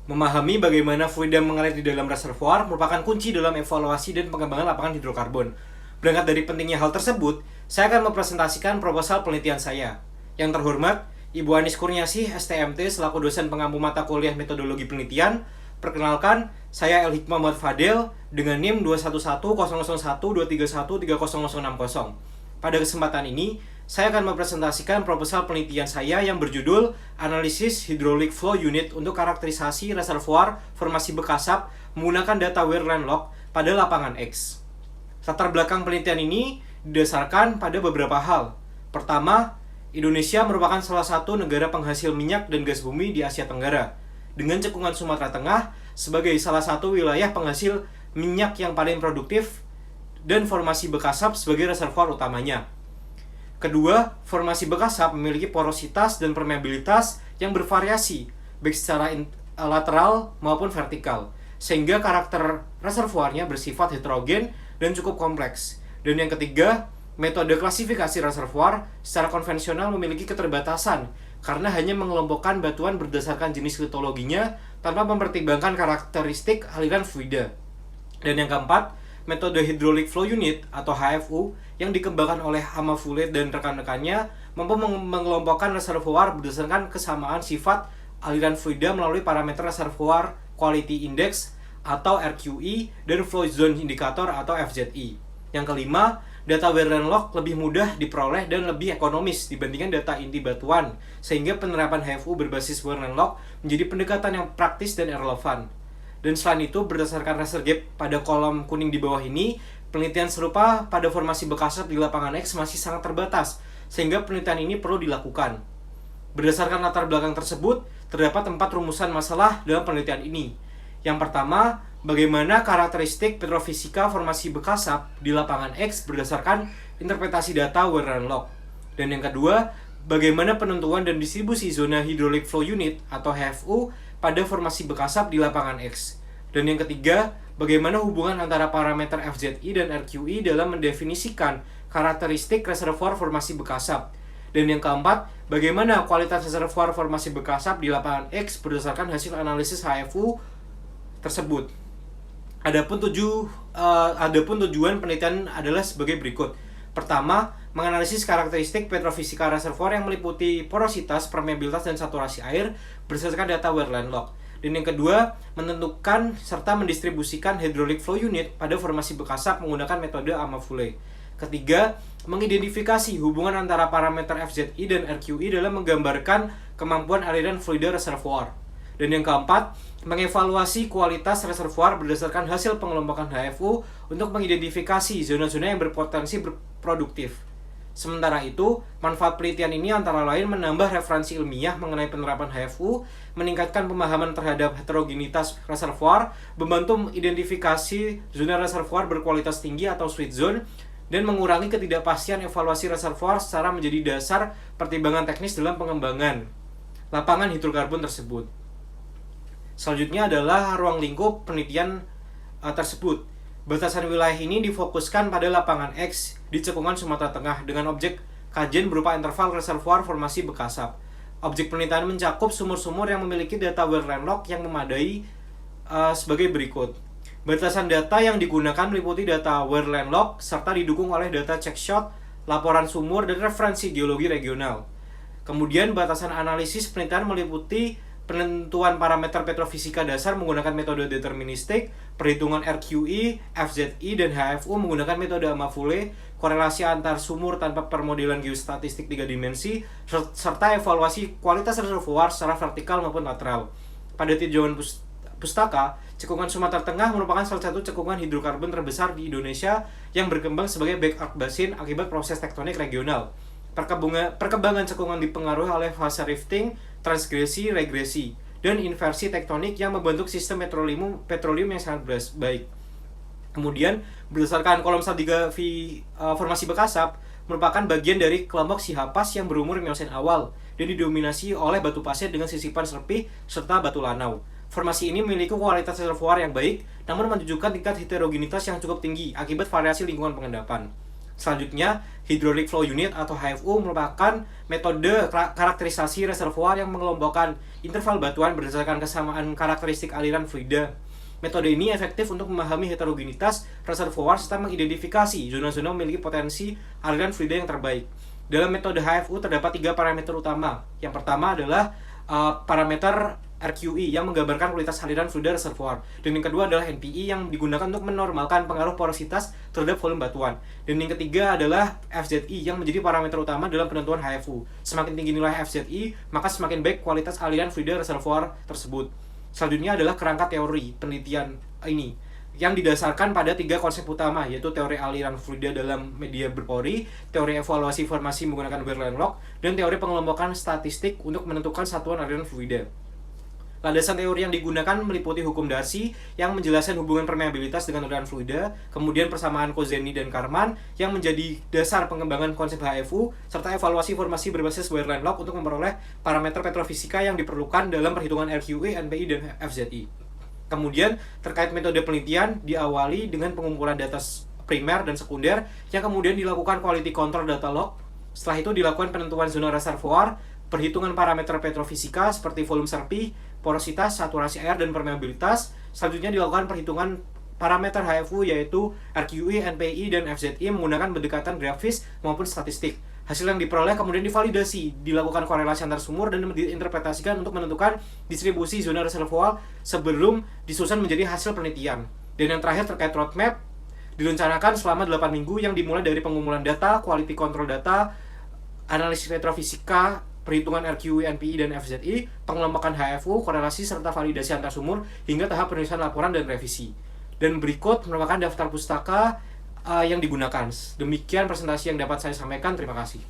Memahami bagaimana fluida mengalir di dalam reservoir merupakan kunci dalam evaluasi dan pengembangan lapangan hidrokarbon. Berangkat dari pentingnya hal tersebut, saya akan mempresentasikan proposal penelitian saya. Yang terhormat, Ibu Anis Kurniasih, STMT, selaku dosen pengampu mata kuliah metodologi penelitian. Perkenalkan, saya El Hikmah Muhammad Fadel dengan NIM 211000123130060. Pada kesempatan ini, saya akan mempresentasikan proposal penelitian saya yang berjudul Analisis Hydraulic Flow Unit untuk karakterisasi reservoir formasi bekasap menggunakan data wear landlock pada lapangan X. Latar belakang penelitian ini didasarkan pada beberapa hal. Pertama, Indonesia merupakan salah satu negara penghasil minyak dan gas bumi di Asia Tenggara, dengan cekungan Sumatera Tengah sebagai salah satu wilayah penghasil minyak yang paling produktif dan formasi bekasap sebagai reservoir utamanya. Kedua, formasi bekasap memiliki porositas dan permeabilitas yang bervariasi, baik secara lateral maupun vertikal, sehingga karakter reservoirnya bersifat heterogen dan cukup kompleks. Dan yang ketiga, metode klasifikasi reservoir secara konvensional memiliki keterbatasan karena hanya mengelompokkan batuan berdasarkan jenis litologinya tanpa mempertimbangkan karakteristik aliran fluida. Dan yang keempat, metode Hydraulic Flow Unit atau HFU yang dikembangkan oleh Amafule dan rekan-rekannya mampu mengelompokkan reservoir berdasarkan kesamaan sifat aliran fluida melalui parameter Reservoir Quality Index atau RQI dan Flow Zone Indicator atau FZI. Yang kelima, data wear landlock lebih mudah diperoleh dan lebih ekonomis dibandingkan data inti batuan, sehingga penerapan HFU berbasis wear landlock menjadi pendekatan yang praktis dan relevan. Dan selain itu, berdasarkan raster gap pada kolom kuning di bawah ini, penelitian serupa pada formasi bekasap di lapangan X masih sangat terbatas, sehingga penelitian ini perlu dilakukan. Berdasarkan latar belakang tersebut, terdapat 4 rumusan masalah dalam penelitian ini. Yang pertama, bagaimana karakteristik petrofisika formasi bekasap di lapangan X berdasarkan interpretasi data wear landlock. Dan yang kedua, bagaimana penentuan dan distribusi zona hydraulic flow unit atau HFU pada formasi bekasap di lapangan X. Dan yang ketiga, bagaimana hubungan antara parameter FZI dan RQI dalam mendefinisikan karakteristik reservoir formasi bekasap. Dan yang keempat, bagaimana kualitas reservoir formasi bekasap di lapangan X berdasarkan hasil analisis HFU tersebut. Adapun tujuan penelitian adalah sebagai berikut. Pertama, menganalisis karakteristik petrofisika reservoir yang meliputi porositas, permeabilitas, dan saturasi air berdasarkan data wear landlock. Dan yang kedua, menentukan serta mendistribusikan hydraulic flow unit pada formasi bekasap menggunakan metode Amafule. Ketiga, mengidentifikasi hubungan antara parameter FZI dan RQI dalam menggambarkan kemampuan aliran fluida reservoir. Dan yang keempat, mengevaluasi kualitas reservoir berdasarkan hasil pengelompokan HFU untuk mengidentifikasi zona-zona yang berpotensi produktif. Sementara itu, manfaat penelitian ini antara lain menambah referensi ilmiah mengenai penerapan HFU, meningkatkan pemahaman terhadap heterogenitas reservoir, membantu identifikasi zona reservoir berkualitas tinggi atau sweet zone, dan mengurangi ketidakpastian evaluasi reservoir secara menjadi dasar pertimbangan teknis dalam pengembangan lapangan hidrokarbon tersebut. Selanjutnya adalah ruang lingkup penelitian tersebut. Batasan wilayah ini difokuskan pada lapangan X di cekungan Sumatera Tengah dengan objek kajian berupa interval reservoir formasi bekasap. Objek penelitian mencakup sumur-sumur yang memiliki data wear landlock yang memadai sebagai berikut. Batasan data yang digunakan meliputi data wear landlock serta didukung oleh data check shot, laporan sumur, dan referensi geologi regional. Kemudian batasan analisis penelitian meliputi penentuan parameter petrofisika dasar menggunakan metode deterministik, perhitungan RQI, FZI, dan HFU menggunakan metode Amafule, korelasi antar sumur tanpa permodelan geostatistik 3 dimensi, serta evaluasi kualitas reservoir secara vertikal maupun lateral. Pada tinjauan pustaka, cekungan Sumatera Tengah merupakan salah satu cekungan hidrokarbon terbesar di Indonesia yang berkembang sebagai backarc basin akibat proses tektonik regional. Perkembangan cekungan dipengaruhi oleh fase rifting, transgresi, regresi, dan inversi tektonik yang membentuk sistem petroleum yang sangat baik. Kemudian, berdasarkan kolom stratigrafi formasi bekasap, merupakan bagian dari kelompok Sihapas yang berumur Miocene awal dan didominasi oleh batu pasir dengan sisipan serpih serta batu lanau. Formasi ini memiliki kualitas reservoir yang baik, namun menunjukkan tingkat heterogenitas yang cukup tinggi akibat variasi lingkungan pengendapan. Selanjutnya, Hydraulic Flow Unit atau HFU merupakan metode karakterisasi reservoir yang mengelompokkan interval batuan berdasarkan kesamaan karakteristik aliran fluida. Metode ini efektif untuk memahami heterogenitas reservoir serta mengidentifikasi zona-zona memiliki potensi aliran fluida yang terbaik. Dalam metode HFU terdapat 3 parameter utama. Yang pertama adalah parameter RQE yang menggambarkan kualitas aliran fluida reservoir, dan yang kedua adalah NPE yang digunakan untuk menormalkan pengaruh porositas terhadap volume batuan, dan yang ketiga adalah FZE yang menjadi parameter utama dalam penentuan HFU. Semakin tinggi nilai FZE, maka semakin baik kualitas aliran fluida reservoir tersebut. Selanjutnya adalah kerangka teori penelitian ini yang didasarkan pada 3 konsep utama, yaitu teori aliran fluida dalam media berpori, teori evaluasi formasi menggunakan Berlin-Log, dan teori pengelompokan statistik untuk menentukan satuan aliran fluida. Landasan teori yang digunakan meliputi hukum Darcy yang menjelaskan hubungan permeabilitas dengan aliran fluida, kemudian persamaan Kozeny dan Karman yang menjadi dasar pengembangan konsep HFU, serta evaluasi formasi berbasis Berlin-Log untuk memperoleh parameter petrofisika yang diperlukan dalam perhitungan RQE, NPI, dan FZE. Kemudian, terkait metode penelitian, diawali dengan pengumpulan data primer dan sekunder yang kemudian dilakukan quality control data log. Setelah itu dilakukan penentuan zona reservoir, perhitungan parameter petrofisika seperti volume serpih, porositas, saturasi air, dan permeabilitas. Selanjutnya dilakukan perhitungan parameter HFU yaitu RQE, NPI, dan FZE menggunakan pendekatan grafis maupun statistik. Hasil yang diperoleh kemudian divalidasi, dilakukan korelasi antar sumur, dan diinterpretasikan untuk menentukan distribusi zona reservoir sebelum disusun menjadi hasil penelitian. Dan yang terakhir terkait roadmap, direncanakan selama 8 minggu yang dimulai dari pengumpulan data, quality control data, analisis petrofisika, perhitungan RQE, NPI, dan FZE, pengelompokan HFU, korelasi, serta validasi antar sumur, hingga tahap penulisan laporan dan revisi. Dan berikut merupakan daftar pustaka yang digunakan. Demikian presentasi yang dapat saya sampaikan. Terima kasih.